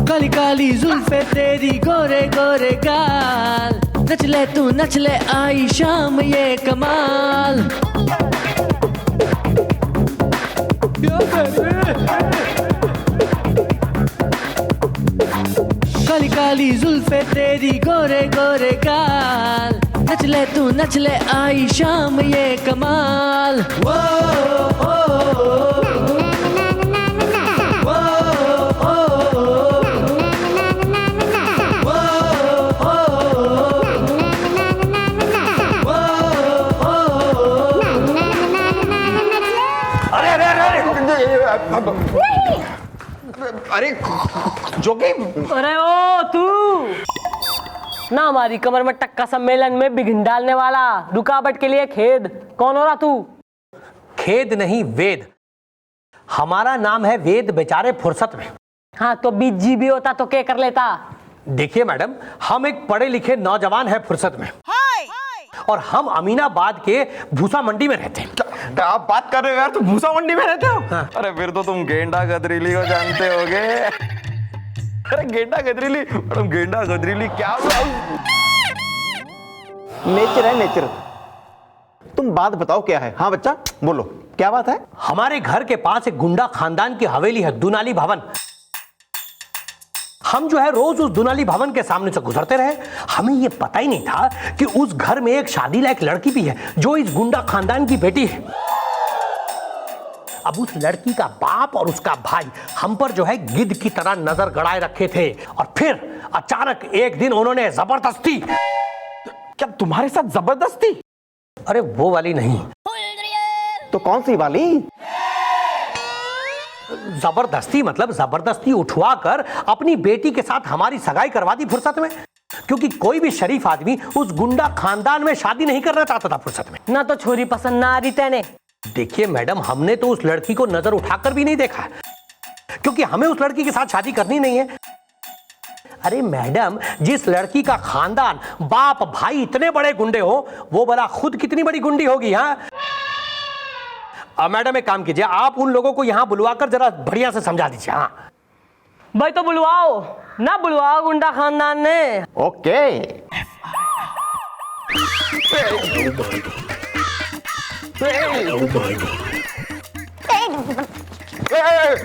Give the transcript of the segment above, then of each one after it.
काली काली जुल्फे तेरी गोरे गोरे गाल, नच ले तू नच ले आई शाम ये कमाल। काली काली जुल्फे तेरी गोरे गोरे गाल, नच ले तू नच ले आई शाम ये कमाल। वो अरे जोगी, अरे ओ तू ना हमारी कमर में टक्का सम्मेलन में बिघिन डालने वाला, रुकावट के लिए खेद। कौन हो रहा तू? खेद नहीं वेद, हमारा नाम है वेद बेचारे फुर्सत में। हाँ तो बीजी भी होता तो क्या कर लेता? देखिए मैडम, हम एक पढ़े लिखे नौजवान है फुर्सत में, और हम अमीनाबाद के भूसा मंडी में रहते हैं। आप बात कर रहे हो यार, तुम भूसा मंडी में रहते हो? हाँ। अरे फिर तो तुम गेंडा गदरीली को जानते होगे। अरे गेंडा गदरीली मैडम, गेंडा गदरीली क्या नेचर है, नेचर। तुम बात बताओ क्या है? हाँ बच्चा बोलो, क्या बात है? हमारे घर के पास एक गुंडा खानदान की हवेली है, दुनाली भवन। हम जो है रोज उस दुनाली भवन के सामने से गुजरते रहे। हमें यह पता ही नहीं था कि उस घर में एक शादी लायक लड़की भी है जो इस गुंडा खानदान की बेटी है। अब उस लड़की का बाप और उसका भाई हम पर जो है गिद्ध की तरह नजर गड़ाए रखे थे, और फिर अचानक एक दिन उन्होंने जबरदस्ती। क्या तुम्हारे साथ जबरदस्ती? अरे वो वाली नहीं। तो कौन सी वाली? जबरदस्ती मतलब जबरदस्ती उठवा कर अपनी बेटी के साथ हमारी सगाई करवा दी फुर्सत में, क्योंकि कोई भी शरीफ आदमी उस गुंडा खानदान में शादी नहीं करना चाहता था फुर्सत में। ना तो छोरी पसंद ना आ रही तेने। देखिए मैडम, हमने तो उस लड़की को नजर उठाकर भी नहीं देखा, क्योंकि हमें उस लड़की के साथ शादी करनी नहीं है। अरे मैडम, जिस लड़की का खानदान बाप भाई इतने बड़े गुंडे हो, वो भला खुद कितनी बड़ी गुंडी होगी? हाँ मैडम एक काम कीजिए, आप उन लोगों को यहाँ बुलवाकर जरा बढ़िया से समझा दीजिए। हाँ भाई तो बुलवाओ ना, बुलवाओ गुंडा खानदान ने। ओके।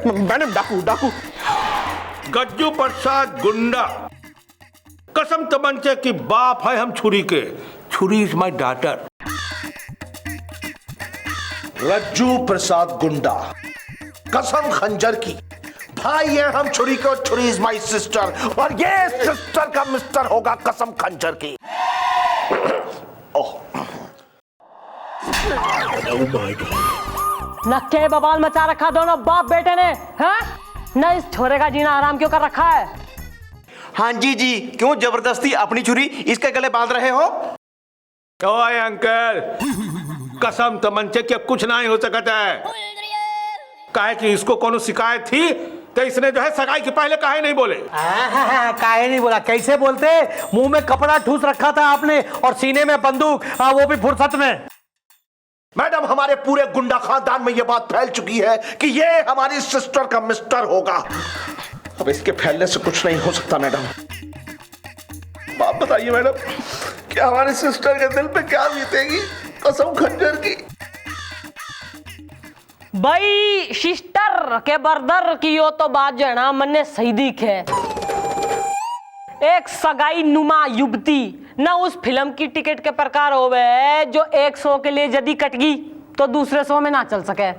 मैडम डाकू डाकू। गज्जू प्रसाद गुंडा, कसम तमंचे की बाप है हम छुरी के। छुरी इज माई डॉटर। रज्जू प्रसाद गुंडा, कसम खंजर की भाई है हम छुरी के, और छुरी इज माई सिस्टर, और ये सिस्टर का मिस्टर होगा कसम खंजर की। नक्के बवाल मचा रखा दोनों बाप बेटे ने। हाँ ना, इस छोरे का जीना आराम क्यों कर रखा है? हाँ जी जी, क्यों जबरदस्ती अपनी छुरी इसके गले बांध रहे हो? ओए अंकल, कसम तमंचे के कुछ नहीं हो सकता है। काहे कि इसको कोनो शिकायत थी तो इसने जो है सगाई के पहले काहे नहीं बोले? काहे नहीं बोला? कैसे बोलते? मुंह में कपड़ा ठूस रखा था आपने और सीने में बंदूक, वो भी फुर्सत में। मैडम, हमारे पूरे गुंडा खानदान में यह बात फैल चुकी है कि ये हमारी सिस्टर का मिस्टर होगा। अब इसके फैलने से कुछ नहीं हो सकता मैडम। बात बताइए मैडम, क्या हमारी सिस्टर के दिल पे क्या बीतेगी कसम खंजर की? भाई सिस्टर के बरदर की हो तो बात जो है ना, मन ने सही दिखे। एक सगाई नुमा युवती ना उस फिल्म की टिकट के प्रकार होवे जो एक शो के लिए यदि कट गई तो दूसरे शो में ना चल सके।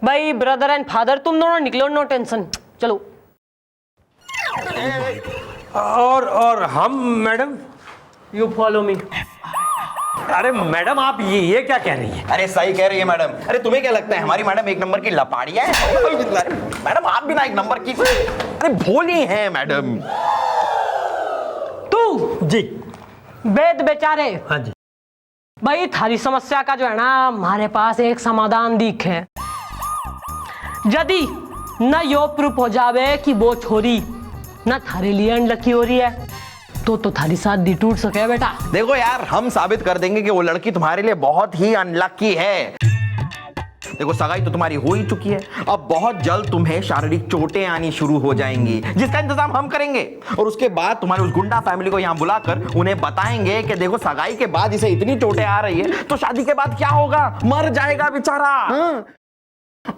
भाई ब्रदर एंड फादर तुम दोनों निकलो, नो टेंशन। चलो। और हम मैडम, यू फॉलो मी। अरे मैडम, आप ये क्या कह रही है? अरे सही कह रही है मैडम। अरे तुम्हें क्या लगता है हमारी मैडम एक नंबर की लपाड़िया है? मैडम आप भी ना एक नंबर की, अरे भोली हैं मैडम। तू जी वेद बेचारे। हाँ जी। भाई थारी समस्या का जो है ना, हमारे पास एक समाधान दिख है। यदि न यो प्रूफ हो जावे कि वो छोरी न थारे लिए अनलकी हो रही है तो थारी साथ दी टूट सके बेटा। देखो यार, हम साबित कर देंगे कि वो लड़की तुम्हारे लिए बहुत ही अनलकी है। देखो सगाई तो तुम्हारी हो ही चुकी है, अब बहुत जल्द तुम्हें शारीरिक चोटें आनी शुरू हो जाएंगी, जिसका इंतजाम हम करेंगे। और उसके बाद तुम्हारे उस गुंडा फैमिली को यहाँ बुलाकर उन्हें बताएंगे कि देखो सगाई के बाद इसे इतनी चोटें आ रही है तो शादी के बाद क्या होगा, मर जाएगा बेचारा। हाँ।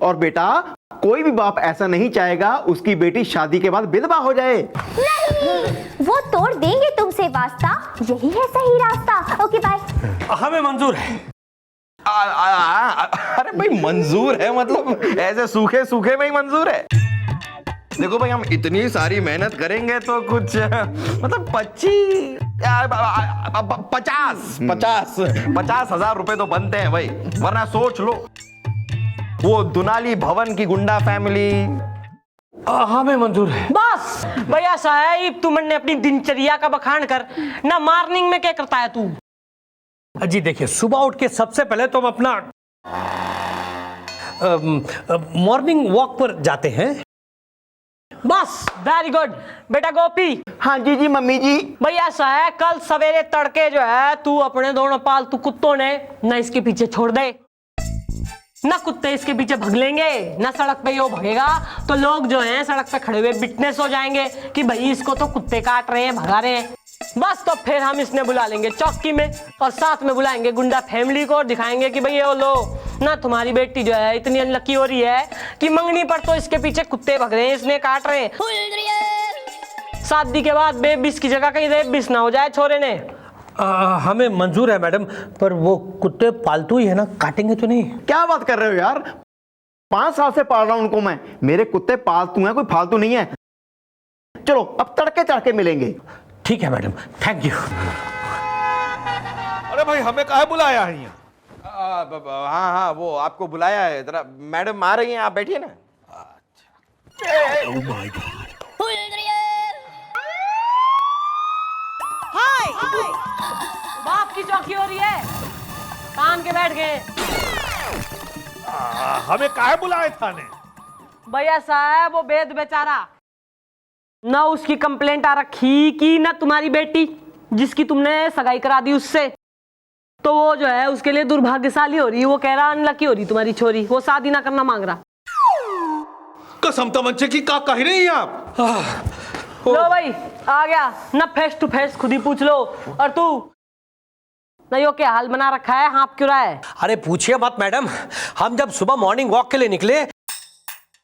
और बेटा कोई भी बाप ऐसा नहीं चाहेगा उसकी बेटी शादी के बाद विधवा हो जाए। नहीं, वो तोड़ देंगे तुमसे वास्ता, यही है सही रास्ता। Okay bye. हमें मंजूर है। अरे भाई मंजूर है मतलब ऐसे सूखे सूखे में ही मंजूर है। देखो भाई हम इतनी सारी मेहनत करेंगे तो कुछ मतलब 50,000 रुपए तो बनते हैं भाई, वरना सोच लो वो दुनाली भवन की गुंडा फैमिली। हमें मंजूर है। बस भैया साहब तुमने अपनी दिनचर्या का बखान कर ना, मॉर्निंग में क्या करता है तू? जी देखिए, सुबह उठ के सबसे पहले तो हम अपना मॉर्निंग वॉक पर जाते हैं। बस वेरी गुड बेटा गोपी। हाँ जी जी मम्मी जी। भैया साहब कल सवेरे तड़के जो है तू अपने दोनों पालतू कुत्तों ने ना इसके पीछे छोड़ दे, ना कुत्ते इसके पीछे भाग लेंगे, ना सड़क पे यो भागेगा तो लोग जो हैं सड़क पे खड़े हुए विटनेस हो जाएंगे कि भाई इसको तो कुत्ते काट रहे हैं, भगा रहे हैं। बस तो फिर हम इसने बुला लेंगे चौकी में और साथ में बुलाएंगे गुंडा फैमिली को और दिखाएंगे कि भाई ये लो ना तुम्हारी बेटी जो है इतनी अनलकी हो रही है कि मंगनी पर तो इसके पीछे कुत्ते भग रहे हैं, इसने काट रहे हैं। शादी के बाद बेबिस की जगह कहीं रेबिस ना हो जाए छोरे ने। हमें मंजूर है मैडम, पर वो कुत्ते पालतू ही है ना, काटेंगे तो नहीं? क्या बात कर रहे हो यार, 5 साल से पाल रहा हूं उनको मैं, मेरे कुत्ते पालतू हैं, कोई फालतू नहीं है। चलो अब तड़के तड़के मिलेंगे। ठीक है मैडम, थैंक यू। अरे भाई हमें काहे बुलाया है यहाँ? हाँ हाँ वो आपको बुलाया है, जरा मैडम आ रही हैं, आप बैठिए ना। बाप की चौकी हो रही है, कान के बैठ गए। हमें काहे बुलाए थाने? भैया साहब वो बेद बेचारा ना, उसकी कंप्लेंट आ रखी कि ना तुम्हारी बेटी जिसकी तुमने सगाई करा दी उससे, तो वो जो है उसके लिए दुर्भाग्यशाली हो रही है। वो कह रहा अनलकी हो रही तुम्हारी छोरी, वो शादी ना करना मांग रहा। कसम तमंचे की का कह रही हैं आप? लो भाई आ गया ना, फेस टू फेस खुद ही पूछ लो। और तू ना यो क्या हाल बना रखा है, हाँप क्यों रहा है? अरे पूछिए मत मैडम, हम जब सुबह मॉर्निंग वॉक के लिए निकले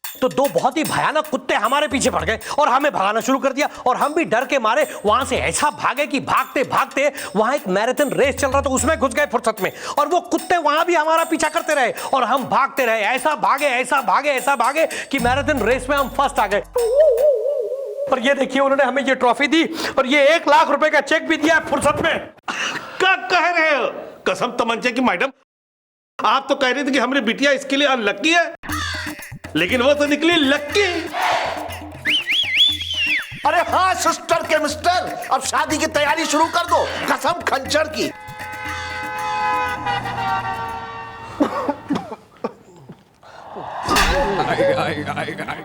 तो 2 बहुत ही भयानक कुत्ते हमारे पीछे पड़ गए और हमें भगाना शुरू कर दिया, और हम भी डर के मारे वहां से ऐसा भागे कि भागते भागते वहां एक मैराथन रेस चल रहा था उसमें घुस गए फुर्सत में, और वो कुत्ते वहां भी हमारा पीछा करते रहे और हम भागते रहे, ऐसा भागे कि मैराथन रेस में हम फर्स्ट आ गए। और ये देखिए उन्होंने हमें ये ट्रॉफी दी और ये 1 लाख रुपए का चेक भी दिया फुर्सत में। क्या कह रहे हो? कसम तमंचे की मैडम, आप तो कह रही थी कि हमारी बिटिया इसके लिए अनलक्की है, लेकिन वो तो निकली लक्की। अरे हाँ सिस्टर के मिस्टर, अब शादी की तैयारी शुरू कर दो, कसम खंजर की।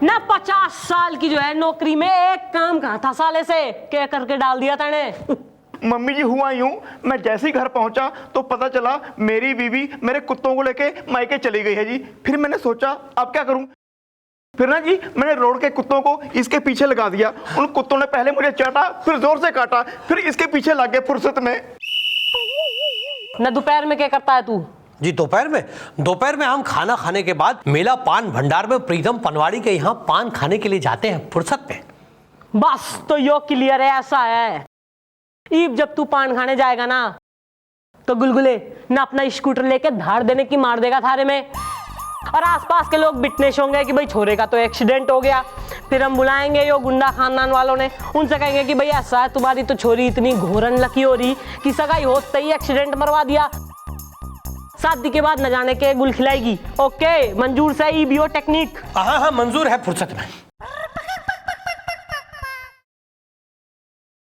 ना 50 साल की जो है नौकरी में एक काम कहा था साले से, क्या करके डाल दिया तने। मम्मी जी हुआ यूं, मैं जैसे ही घर पहुंचा तो पता चला मेरी बीवी मेरे कुत्तों को लेके मायके चली गई है जी। फिर मैंने सोचा अब क्या करूं, फिर ना जी मैंने रोड के कुत्तों को इसके पीछे लगा दिया। उन कुत्तों ने पहले मुझे चाटा, फिर जोर से काटा, फिर इसके पीछे लग गए फुर्सत में। ना दोपहर में क्या करता है तू? जी दोपहर में हम खाना खाने के बाद मेला पान भंडार में प्रीतम पनवाड़ी के यहाँ पान खाने के लिए जाते हैं फुर्सत में। बस तो यो क्लियर है, ऐसा है ईब जब तू पान खाने जाएगा ना तो गुलगुले ना अपना स्कूटर लेके धाड़ देने की मार देगा थारे में, और आसपास के लोग विटनेस होंगे कि भाई छोरे का तो एक्सीडेंट हो गया। फिर हम बुलाएंगे यो गुंडा खानदान वालों ने, उनसे कहेंगे कि भाई ऐसा है तुम्हारी तो छोरी इतनी घोरन लकी हो रही कि सगाई होते ही एक्सीडेंट मरवा दिया, शादी के बाद न जाने के गुल खिलाएगी। ओके मंजूर से ई बियो टेक्निक? हाँ मंजूर है फुर्सत में।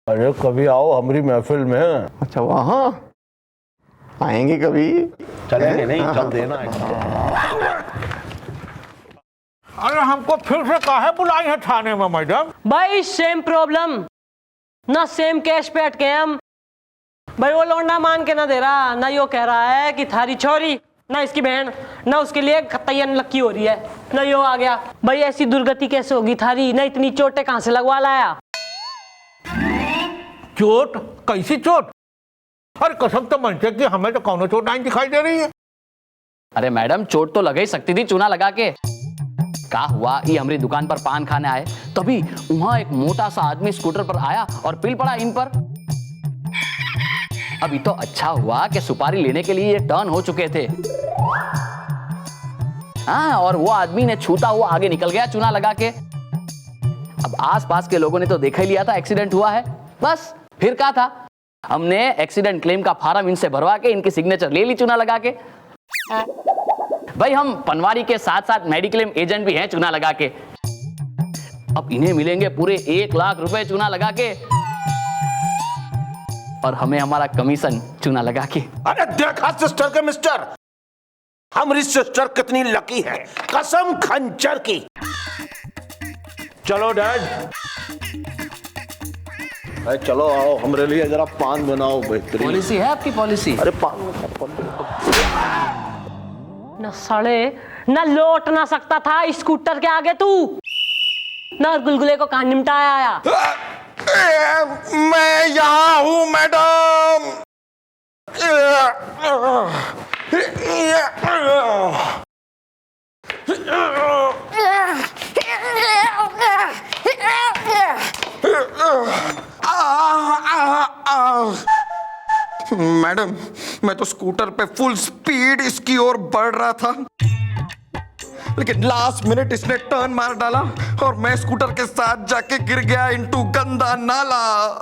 अरे कभी आओ हमारी महफिल में। अच्छा वहाँ आएंगे कभी? चलेंगे नहीं, चल देना। अरे हमको फिर से काहे बुलाई है थाने में मैडम? भाई सेम प्रॉब्लम ना, सेम केस पे अटके हम। भाई वो लौंडा मान के ना दे रहा, ना यो कह रहा है कि थारी छोरी ना इसकी बहन, ना उसके लिए कतई अनलक्की हो रही है, ना यो आ गया। भाई ऐसी दुर्गति कैसे होगी थारी? ना इतनी चोटें कहां से लगवा लाया? चोट? कैसी चोट? अरे कसम तो मनसे कि हमें तो कौनो चोट नहीं दिखाई दे रही है। अरे मैडम, चोट तो लगे ही सकती थी चूना लगा के। का हुआ, ये हमारी दुकान पर पान खाने आए, तभी वहां एक मोटा सा आदमी स्कूटर पर आया और पिल पड़ा इन पर। अभी तो अच्छा हुआ कि सुपारी लेने के लिए ये टर्न हो चुके थे। हाँ, और वो आदमी ने छूता हुआ आगे निकल गया चूना लगा के। अब आसपास के लोगों ने तो देखा ही लिया था एक्सीडेंट हुआ है, बस फिर क्या था, हमने एक्सीडेंट क्लेम का फॉर्म इनसे भरवा के इनकी सिग्नेचर ले ली चूना लगा के। भाई हम पनवारी के साथ साथ मेडिक्लेम एजेंट भी हैं चूना लगा के। अब इन्हें मिलेंगे पूरे 1 लाख रुपए चूना लगा के, और हमें हमारा कमीशन चूना लगा के। अरे देखा सिस्टर के मिस्टर, हमारी सिस्टर कितनी लकी है, कसम खंजर की। चलो डैड, अरे चलो आओ, हमारे लिए जरा पान बनाओ बेहतरीन। पॉलिसी है आपकी पॉलिसी? अरे पान न सड़े, न लौट ना सकता था स्कूटर के आगे तू, न गुलगुले को कहां निमटाया आया। मैं यहाँ हूँ मैडम। मैडम, मैं तो स्कूटर पे फुल स्पीड इसकी ओर बढ़ रहा था, लेकिन लास्ट मिनट इसने टर्न मार डाला और मैं स्कूटर के साथ जाके गिर गया इनटू गंदा नाला।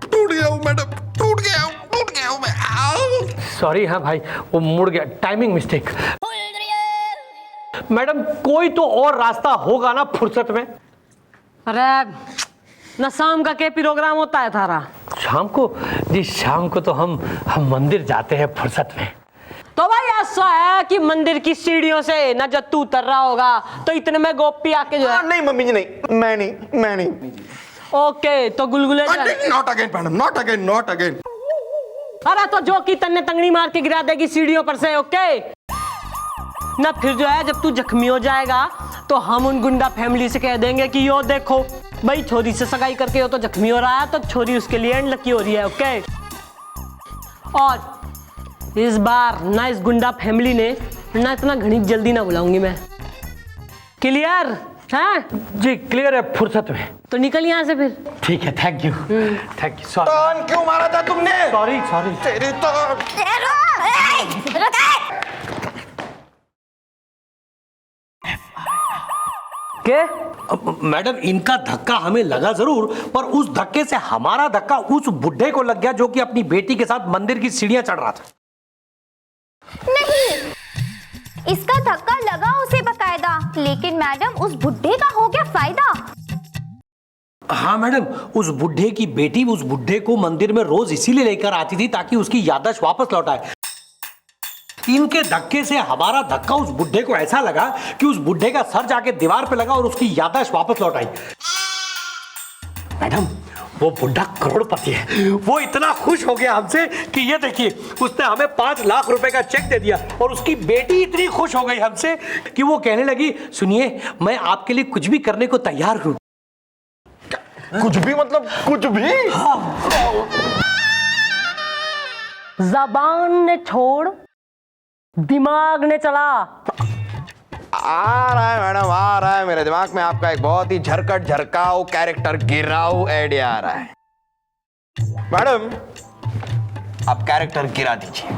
टूट गया हूँ मैडम, टूट गया हूँ मैं। सॉरी। हाँ भाई, वो मुड़ गया, टाइमिंग मिस्टेक। मैडम कोई तो और रास्ता होगा ना फुर्सत में? अरे न शाम का क्या प्रोग्राम होता है थारा? शाम को? जी शाम को तो हम मंदिर जाते हैं फुर्सत में। तो भाई ऐसा है कि मंदिर की सीढ़ियों से न जब तू उतर रहा होगा तो इतने में गोपी आके जो है। नहीं मम्मी जी, नहीं, मैं नहीं। ओके, तो गुलगुले not again madam, not again. अरे तो जो की तन्ने तंगड़ी मार के गिरा देगी सीढ़ियों पर से। ओके ना, फिर जो है जब तू जख्मी हो जाएगा तो हम उन गुंडा फैमिली से कह देंगे कि यो देखो भाई, छोरी से सगाई करके वो तो जख्मी हो रहा है, तो छोरी उसके लिए अनलकी हो रही है। ओके, और इस बार ना इस गुंडा फैमिली ने ना इतना घनी जल्दी ना बुलाऊंगी मैं। क्लियर है? जी क्लियर है, फुर्सत में। तो निकल यहाँ से फिर। ठीक है, थैंक यू। सॉरी। टर्न क्यों मारा था तुमने? सॉरी। तेरी तो के मैडम इनका धक्का हमें लगा जरूर, पर उस धक्के से हमारा धक्का उस बुढ़े को लग गया जो कि अपनी बेटी के साथ मंदिर की सीढ़ियां चढ़ रहा था। नहीं, इसका धक्का लगा उसे बकायदा, लेकिन मैडम उस बुड्ढे का हो गया फायदा। हाँ मैडम, उस बुढ़े की बेटी उस बुढ़े को मंदिर में रोज इसीलिए लेकर आती थी ताकि उसकी याददाश्त वापस लौट आए। इनके धक्के से हमारा धक्का उस बुढ़े को ऐसा लगा कि उस बुढ़े का सर जाके दीवार पे लगा और उसकी याददाश्त वापस लौट आई। मैडम वो बुढ़ा करोड़पति है, वो इतना खुश हो गया हमसे कि ये देखिए उसने हमें 5 लाख रुपए का चेक दे दिया, और उसकी बेटी इतनी खुश हो गई हमसे कि वो कहने लगी, सुनिए मैं आपके लिए कुछ भी करने को तैयार हूं। कुछ भी मतलब कुछ भी? जबान ने छोड़, दिमाग ने चला। आ रहा है मैडम, आ रहा है मेरे दिमाग में आपका एक बहुत ही झरकाऊ कैरेक्टर गिराऊ आइडिया आ रहा है। मैडम आप कैरेक्टर गिरा दीजिए।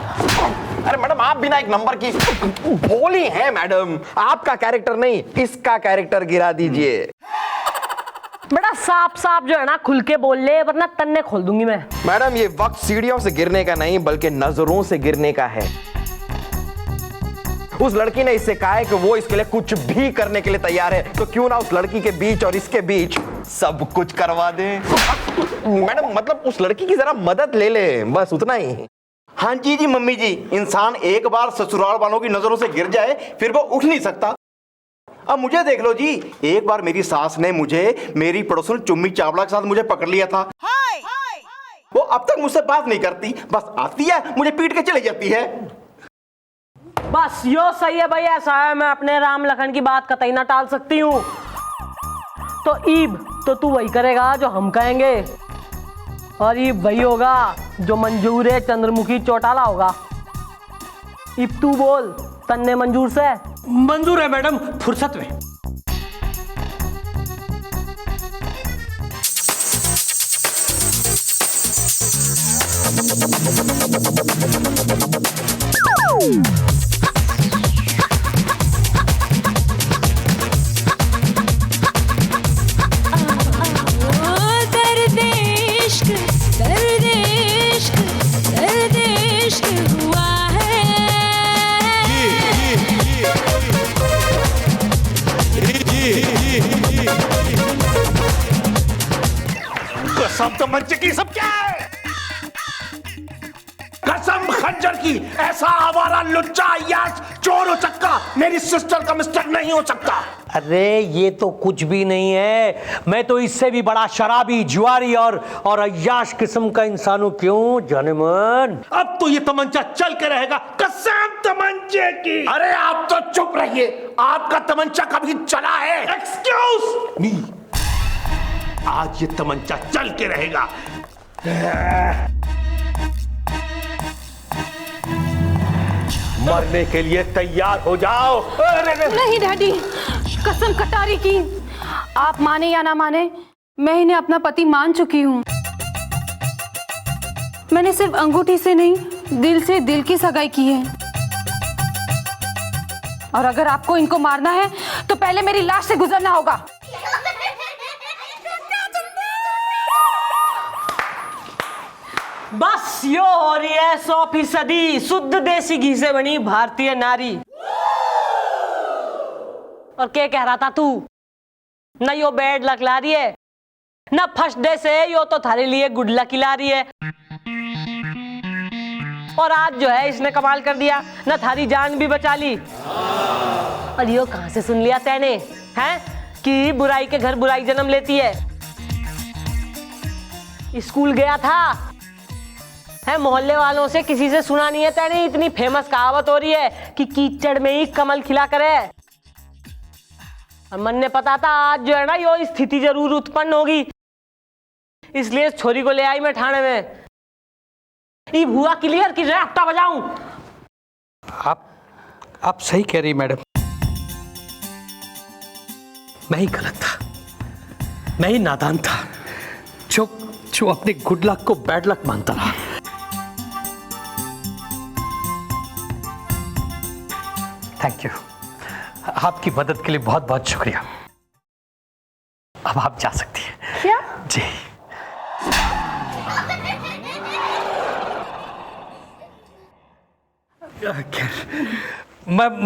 अरे मैडम आप बिना एक नंबर की भोली हैं मैडम, आपका कैरेक्टर नहीं इसका कैरेक्टर गिरा दीजिए। बेटा साफ साफ जो है ना खुल के बोल ले, वरना तन्ने खोल दूंगी मैं। मैडम ये वक्त सीढ़ियों से गिरने का नहीं बल्कि नजरों से गिरने का है। उस लड़की ने इससे कहा है कि वो इसके लिए कुछ भी करने के लिए तैयार है, तो क्यों ना उस लड़की के बीच और इसके बीच सब कुछ करवा दें। मैडम मतलब उस लड़की की जरा मदद ले ले, बस उतना ही। हाँ जी मम्मी जी, इंसान एक बार ससुराल वालों की नजरों से गिर जाए फिर वो उठ नहीं सकता। अब मुझे देख लो जी, एक बार मेरी सास ने मुझे मेरी पड़ोसन चुम्मी चावला के साथ मुझे पकड़ लिया था। वो अब तक मुझसे बात नहीं करती, बस आती है मुझे पीट के चली जाती है। बस यो सही है भाई, ऐसा है मैं अपने राम लखन की बात कतई ना टाल सकती हूँ। तो ईब तो तू वही करेगा जो हम कहेंगे, और ईब वही होगा जो मंजूर है चंद्रमुखी चौटाला होगा। ईब तू बोल, तन्ने मंजूर से? मंजूर है मैडम, फुर्सत में। कसम तमंचे की सब क्या है? कसम खंजर की, ऐसा आवारा लुच्चा अय्याश चोर उचक्का मेरी सिस्टर का मिस्टर नहीं हो सकता। अरे ये तो कुछ भी नहीं है, मैं तो इससे भी बड़ा शराबी, जुआरी और अय्याश किस्म का इंसान हूं। क्यों जानेमन? अब तो ये तमंचा चल के रहेगा, कसम तमंचे की। अरे आप तो चुप रहिए, आपका तमंचा कभी चला है? एक्सक्यूज मी, आज ये तमंचा चल के रहेगा। मरने के लिए तैयार हो जाओ। नहीं डैडी, कसम कटारी की, आप माने या ना माने, मैं इन्हें अपना पति मान चुकी हूँ। मैंने सिर्फ अंगूठी से नहीं, दिल से दिल की सगाई की है। और अगर आपको इनको मारना है तो पहले मेरी लाश से गुजरना होगा। बस यो हो रही है 100% शुद्ध देसी घी से बनी भारतीय नारी। और क्या कह रहा था तू? न यो बैड लक ला रही है, न फर्स्ट डे से यो तो थारे लिए गुड लक ला रही है। और आज जो है इसने कमाल कर दिया, न थारी जान भी बचा ली। और यो कहां से सुन लिया तैने, हैं कि बुराई के घर बुराई जन्म लेती है? स्कूल गया था है, मोहल्ले वालों से किसी से सुना नहीं है तैने? इतनी फेमस कहावत हो रही है कि कीचड़ में ही कमल खिला करे। और मन ने पता था आज जो है ना यो स्थिति जरूर उत्पन्न होगी, इसलिए इस छोरी को ले आई मैं थाने में। ये हुआ क्लियर कि रट्टा बजाऊं? आप सही कह रही मैडम, मैं ही गलत था, मैं ही नादान था जो अपने गुड लक को बैड लक मानता रहा। थैंक यू, आपकी मदद के लिए बहुत बहुत शुक्रिया। अब आप जा सकती हैं। क्या? जी।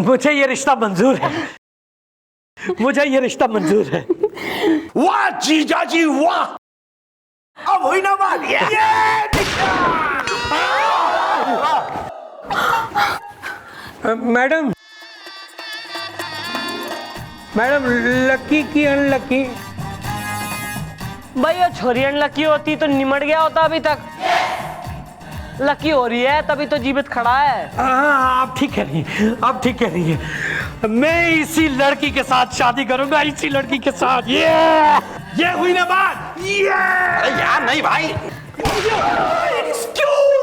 मुझे ये रिश्ता मंजूर है, मुझे ये रिश्ता मंजूर है। वाह जीजा जी वाह, अब हुई ना बात। मैडम लकी की अनलकी? भाई ये छोरी अनलकी होती तो निमट गया होता अभी तक। लकी हो रही है तभी तो जीवित खड़ा है। हाँ, आप ठीक कह रही हैं, आप ठीक कह रही हैं। मैं इसी लड़की के साथ शादी करूंगा, इसी लड़की के साथ। ये हुई ना बात। अरे यार नहीं भाई। Excuse